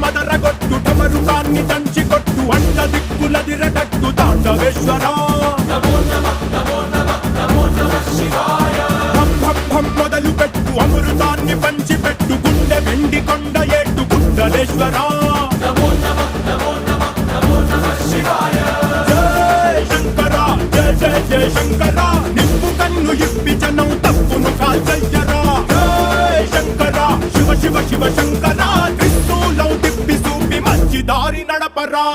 మదరగొట్టు ఢమరుకాన్ని దంచి కొట్టు అంట దిక్కులదిరగట్టు తాండవేశ్వరా మొదలు పెట్టు అమృతాన్ని పంచి పెట్టు గుండె వెండి కొండ ఏట్టు గుండలేశ్వరా జయ శంకరా జయ జయ జయ శంకరా నిప్పు కన్ను ఇప్పి జనం తప్పును కాల్చయ్యరా జయ శంకరా శివ శివ శివ శంకరా త్రిశూలం తిప్పి చూపి మంచి దారి నడపరా